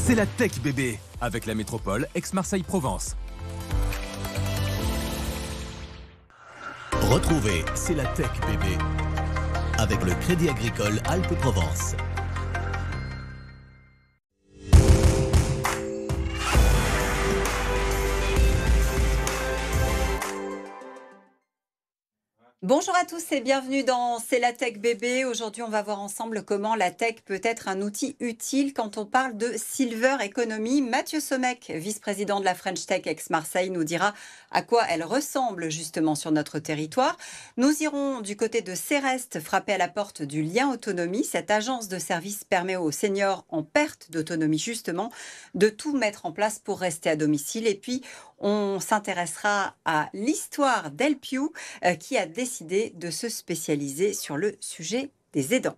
C'est la tech bébé, avec la métropole Aix-Marseille-Provence. Retrouvez C'est la tech bébé avec le Crédit Agricole Alpes-Provence. Bonjour à tous et bienvenue dans C'est la tech bébé. Aujourd'hui, on va voir ensemble comment la tech peut être un outil utile quand on parle de silver economy. Mathieu Sommeck, vice-président de la French Tech Aix-Marseille, nous dira à quoi elle ressemble justement sur notre territoire. Nous irons du côté de Céreste, frapper à la porte du lien autonomie. Cette agence de service permet aux seniors en perte d'autonomie justement de tout mettre en place pour rester à domicile. Et puis, on s'intéressera à l'histoire d'Help You qui a décidé de se spécialiser sur le sujet des aidants.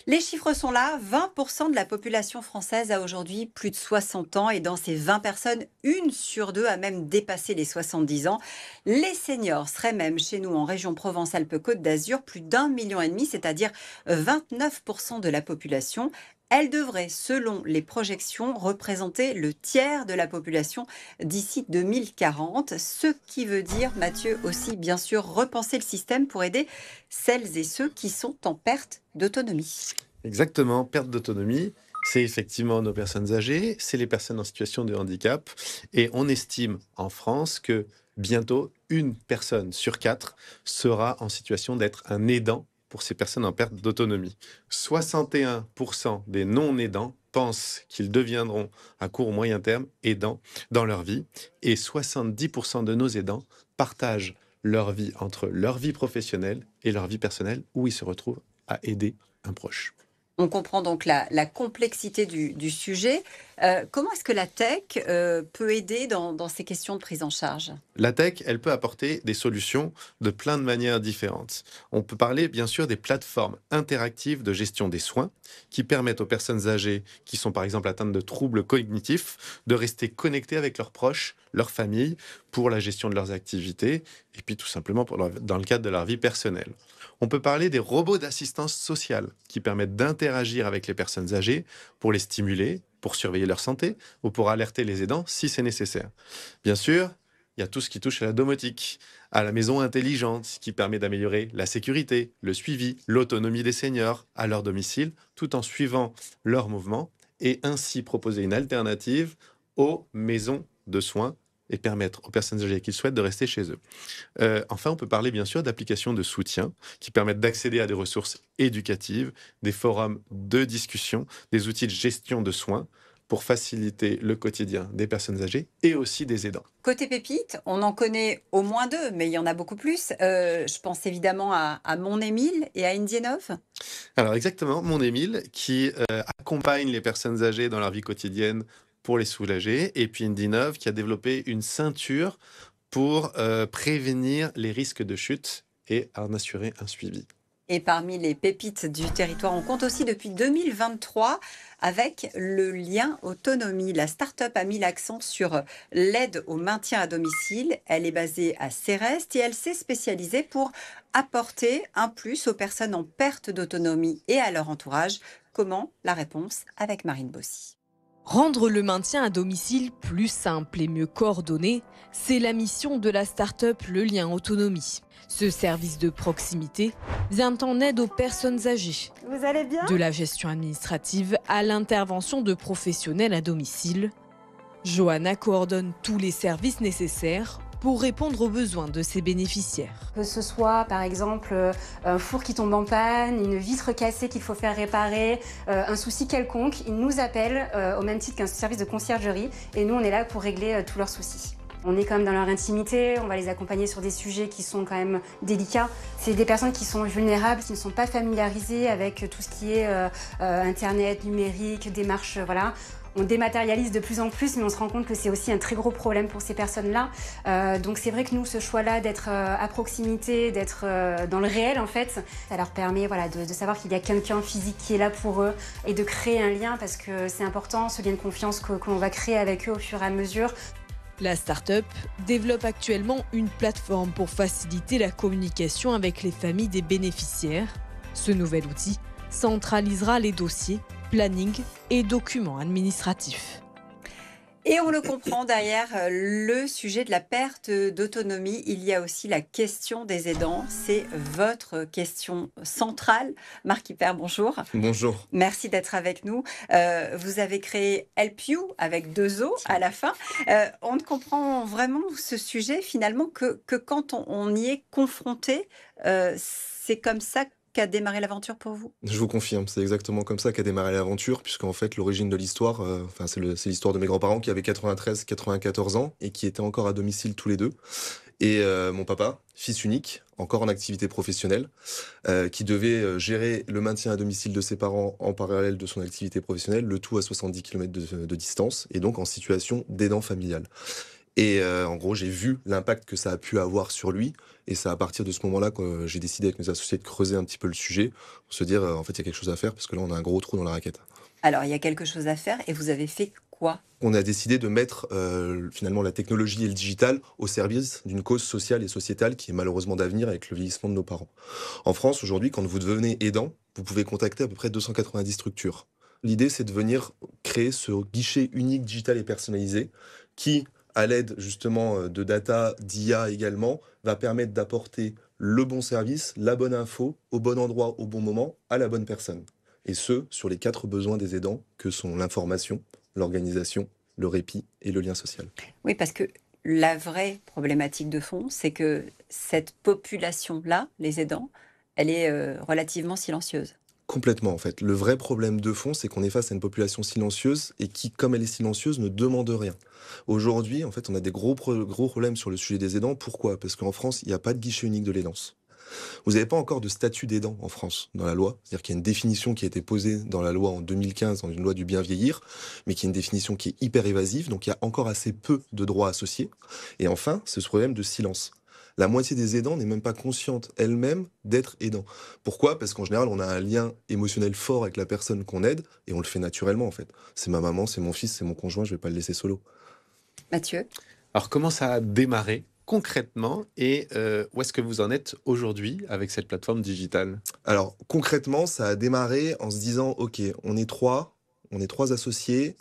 Les chiffres sont là, 20% de la population française a aujourd'hui plus de 60 ans et dans ces 20 personnes, 1 sur 2 a même dépassé les 70 ans. Les seniors seraient même chez nous en région Provence-Alpes-Côte d'Azur plus d'1,5 million, c'est-à-dire 29% de la population. Elle devrait, selon les projections, représenter le tiers de la population d'ici 2040. Ce qui veut dire, Mathieu, aussi bien sûr, repenser le système pour aider celles et ceux qui sont en perte d'autonomie. Exactement, perte d'autonomie. C'est effectivement nos personnes âgées, c'est les personnes en situation de handicap. Et on estime en France que bientôt, 1 personne sur 4 sera en situation d'être un aidant pour ces personnes en perte d'autonomie. 61% des non-aidants pensent qu'ils deviendront à court ou moyen terme aidants dans leur vie et 70% de nos aidants partagent leur vie entre leur vie professionnelle et leur vie personnelle où ils se retrouvent à aider un proche. On comprend donc la complexité du sujet. Comment est-ce que la tech peut aider dans ces questions de prise en charge ? La tech, elle peut apporter des solutions de plein de manières différentes. On peut parler bien sûr des plateformes interactives de gestion des soins qui permettent aux personnes âgées qui sont par exemple atteintes de troubles cognitifs de rester connectées avec leurs proches, leur famille pour la gestion de leurs activités et puis tout simplement dans le cadre de leur vie personnelle. On peut parler des robots d'assistance sociale qui permettent d'interagir avec les personnes âgées pour les stimuler, pour surveiller leur santé ou pour alerter les aidants si c'est nécessaire. Bien sûr, il y a tout ce qui touche à la domotique, à la maison intelligente qui permet d'améliorer la sécurité, le suivi, l'autonomie des seniors à leur domicile tout en suivant leurs mouvements et ainsi proposer une alternative aux maisons de soins et permettre aux personnes âgées qui souhaitent de rester chez eux. Enfin, on peut parler bien sûr d'applications de soutien qui permettent d'accéder à des ressources éducatives, des forums de discussion, des outils de gestion de soins pour faciliter le quotidien des personnes âgées et aussi des aidants. Côté pépites, on en connaît au moins 2, mais il y en a beaucoup plus. Je pense évidemment à Mon Émile et à Indienov. Alors exactement, Mon Émile qui accompagne les personnes âgées dans leur vie quotidienne pour les soulager, et puis Indienov qui a développé une ceinture pour prévenir les risques de chute et en assurer un suivi. Et parmi les pépites du territoire, on compte aussi depuis 2023 avec le lien autonomie. La start-up a mis l'accent sur l'aide au maintien à domicile. Elle est basée à Céreste et elle s'est spécialisée pour apporter un plus aux personnes en perte d'autonomie et à leur entourage. Comment ? La réponse avec Marine Bossy. Rendre le maintien à domicile plus simple et mieux coordonné, c'est la mission de la start-up Le Lien Autonomie. Ce service de proximité vient en aide aux personnes âgées. Vous allez bien ? De la gestion administrative à l'intervention de professionnels à domicile, Johanna coordonne tous les services nécessaires pour répondre aux besoins de ses bénéficiaires. Que ce soit par exemple un four qui tombe en panne, une vitre cassée qu'il faut faire réparer, un souci quelconque, ils nous appellent au même titre qu'un service de conciergerie et nous on est là pour régler tous leurs soucis. On est quand même dans leur intimité, on va les accompagner sur des sujets qui sont quand même délicats. C'est des personnes qui sont vulnérables, qui ne sont pas familiarisées avec tout ce qui est internet, numérique, démarches, voilà. On dématérialise de plus en plus, mais on se rend compte que c'est aussi un très gros problème pour ces personnes-là. Donc c'est vrai que nous, ce choix-là d'être à proximité, d'être dans le réel, en fait, ça leur permet voilà, de savoir qu'il y a quelqu'un physique qui est là pour eux et de créer un lien parce que c'est important, ce lien de confiance que l'on va créer avec eux au fur et à mesure. La start-up développe actuellement une plateforme pour faciliter la communication avec les familles des bénéficiaires. Ce nouvel outil centralisera les dossiers, planning et documents administratifs. Et on le comprend, derrière le sujet de la perte d'autonomie, il y a aussi la question des aidants. C'est votre question centrale. Marc Hippert, bonjour. Bonjour. Merci d'être avec nous. Vous avez créé Help You avec 2 O à la fin. On ne comprend vraiment ce sujet finalement que quand on y est confronté. C'est comme ça qu'a démarré l'aventure pour vous? Je vous confirme, c'est exactement comme ça qu'a démarré l'aventure, puisqu'en fait, l'origine de l'histoire, c'est l'histoire de mes grands-parents qui avaient 93, 94 ans et qui étaient encore à domicile tous les deux. Et mon papa, fils unique, encore en activité professionnelle, qui devait gérer le maintien à domicile de ses parents en parallèle de son activité professionnelle, le tout à 70 km de distance, et donc en situation d'aidant familial. Et en gros, j'ai vu l'impact que ça a pu avoir sur lui. Et c'est à partir de ce moment-là que j'ai décidé avec mes associés de creuser un petit peu le sujet pour se dire, en fait, il y a quelque chose à faire parce que là, on a un gros trou dans la raquette. Alors, il y a quelque chose à faire et vous avez fait quoi? On a décidé de mettre finalement la technologie et le digital au service d'une cause sociale et sociétale qui est malheureusement d'avenir avec le vieillissement de nos parents. En France, aujourd'hui, quand vous devenez aidant, vous pouvez contacter à peu près 290 structures. L'idée, c'est de venir créer ce guichet unique, digital et personnalisé qui, à l'aide justement de data, d'IA également, va permettre d'apporter le bon service, la bonne info, au bon endroit, au bon moment, à la bonne personne. Et ce, sur les 4 besoins des aidants, que sont l'information, l'organisation, le répit et le lien social. Oui, parce que la vraie problématique de fond, c'est que cette population-là, les aidants, elle est relativement silencieuse. Complètement, en fait. Le vrai problème de fond, c'est qu'on est face à une population silencieuse et qui, comme elle est silencieuse, ne demande rien. Aujourd'hui, en fait, on a des gros problèmes sur le sujet des aidants. Pourquoi? Parce qu'en France, il n'y a pas de guichet unique de l'aidance. Vous n'avez pas encore de statut d'aidant en France, dans la loi. C'est-à-dire qu'il y a une définition qui a été posée dans la loi en 2015, dans une loi du bien vieillir, mais qui est une définition qui est hyper évasive, donc il y a encore assez peu de droits associés. Et enfin, c'est ce problème de silence. La moitié des aidants n'est même pas consciente elle-même d'être aidant. Pourquoi? Parce qu'en général, on a un lien émotionnel fort avec la personne qu'on aide, et on le fait naturellement, en fait. C'est ma maman, c'est mon fils, c'est mon conjoint, je vais pas le laisser solo. Mathieu? Alors, comment ça a démarré concrètement et où est-ce que vous en êtes aujourd'hui avec cette plateforme digitale? Alors, concrètement, ça a démarré en se disant, OK, on est trois associés,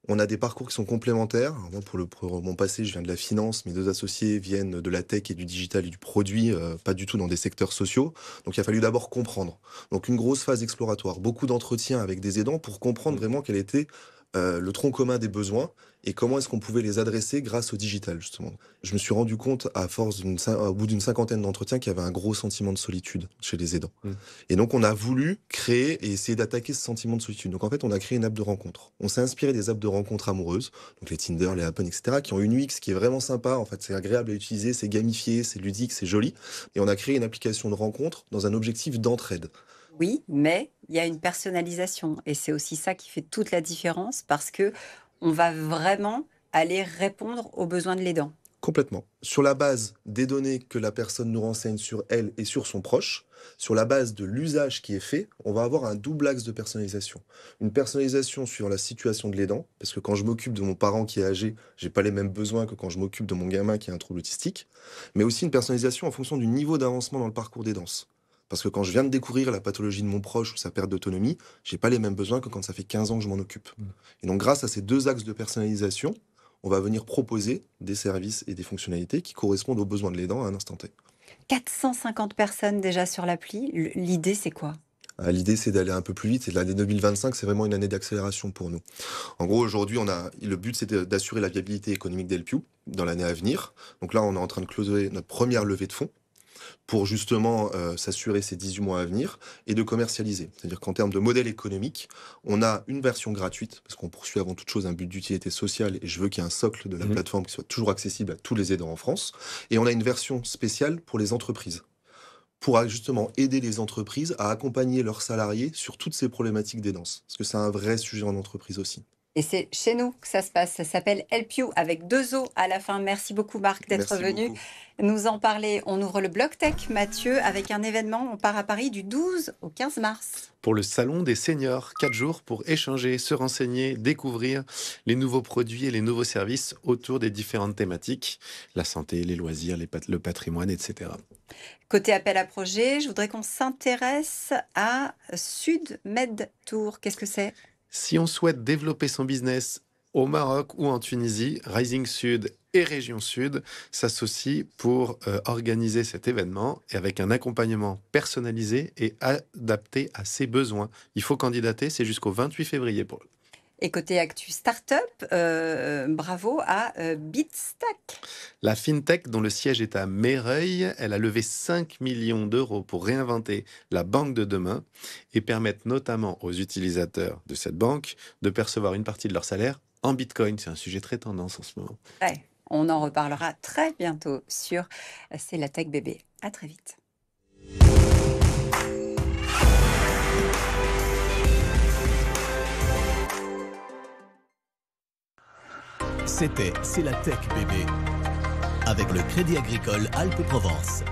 on a des parcours qui sont complémentaires. Alors moi, pour mon passé, je viens de la finance. Mes 2 associés viennent de la tech et du digital et du produit, pas du tout dans des secteurs sociaux. Donc, il a fallu d'abord comprendre. Donc, une grosse phase exploratoire. Beaucoup d'entretiens avec des aidants pour comprendre vraiment quel était le tronc commun des besoins et comment est-ce qu'on pouvait les adresser grâce au digital, justement. Je me suis rendu compte, au bout d'une 50aine d'entretiens, qu'il y avait un gros sentiment de solitude chez les aidants. Et donc, on a voulu créer et essayer d'attaquer ce sentiment de solitude. Donc, en fait, on a créé une app de rencontre. On s'est inspiré des apps de rencontre amoureuses, donc les Tinder, les Happn, etc., qui ont une UX qui est vraiment sympa. En fait, c'est agréable à utiliser, c'est gamifié, c'est ludique, c'est joli. Et on a créé une application de rencontre dans un objectif d'entraide. Oui, mais il y a une personnalisation et c'est aussi ça qui fait toute la différence parce que on va vraiment aller répondre aux besoins de l'aidant. Complètement. Sur la base des données que la personne nous renseigne sur elle et sur son proche, sur la base de l'usage qui est fait, on va avoir un double axe de personnalisation. Une personnalisation sur la situation de l'aidant, parce que quand je m'occupe de mon parent qui est âgé, j'ai pas les mêmes besoins que quand je m'occupe de mon gamin qui a un trouble autistique, mais aussi une personnalisation en fonction du niveau d'avancement dans le parcours d'aidance. Parce que quand je viens de découvrir la pathologie de mon proche ou sa perte d'autonomie, j'ai pas les mêmes besoins que quand ça fait 15 ans que je m'en occupe. Et donc, grâce à ces 2 axes de personnalisation, on va venir proposer des services et des fonctionnalités qui correspondent aux besoins de l'aidant à un instant T. 450 personnes déjà sur l'appli. L'idée, c'est quoi? L'idée, c'est d'aller un peu plus vite. Et l'année 2025, c'est vraiment une année d'accélération pour nous. En gros, aujourd'hui, le but, c'est d'assurer la viabilité économique d'Help You dans l'année à venir. Donc là, on est en train de closer notre première levée de fonds pour justement s'assurer ces 18 mois à venir et de commercialiser. C'est-à-dire qu'en termes de modèle économique, on a une version gratuite, parce qu'on poursuit avant toute chose un but d'utilité sociale, et je veux qu'il y ait un socle de la plateforme qui soit toujours accessible à tous les aidants en France. Et on a une version spéciale pour les entreprises, pour justement aider les entreprises à accompagner leurs salariés sur toutes ces problématiques d'aidance. Parce que c'est un vrai sujet en entreprise aussi. Et c'est chez nous que ça se passe. Ça s'appelle Help You avec 2 O à la fin. Merci beaucoup Marc d'être venu nous en parler. On ouvre le Bloc Tech, Mathieu, avec un événement. On part à Paris du 12 au 15 mars. Pour le salon des seniors, 4 jours pour échanger, se renseigner, découvrir les nouveaux produits et les nouveaux services autour des différentes thématiques, la santé, les loisirs, le patrimoine, etc. Côté appel à projet, je voudrais qu'on s'intéresse à Sud Med Tour. Qu'est-ce que c'est? Si on souhaite développer son business Au Maroc ou en Tunisie, Rising Sud et Région Sud s'associent pour organiser cet événement et avec un accompagnement personnalisé et adapté à ses besoins. Il faut candidater, c'est jusqu'au 28 février pour eux. Et côté actu start-up, bravo à Bitstack. La FinTech, dont le siège est à Meyreuil, elle a levé 5 millions d'euros pour réinventer la banque de demain et permettre notamment aux utilisateurs de cette banque de percevoir une partie de leur salaire en Bitcoin. C'est un sujet très tendance en ce moment. Ouais, on en reparlera très bientôt sur C'est la Tech Bébé. À très vite. C'était C'est la Tech Bébé avec le Crédit Agricole Alpes-Provence.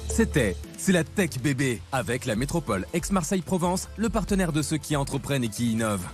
C'était C'est la Tech Bébé avec la métropole Aix-Marseille-Provence, le partenaire de ceux qui entreprennent et qui innovent.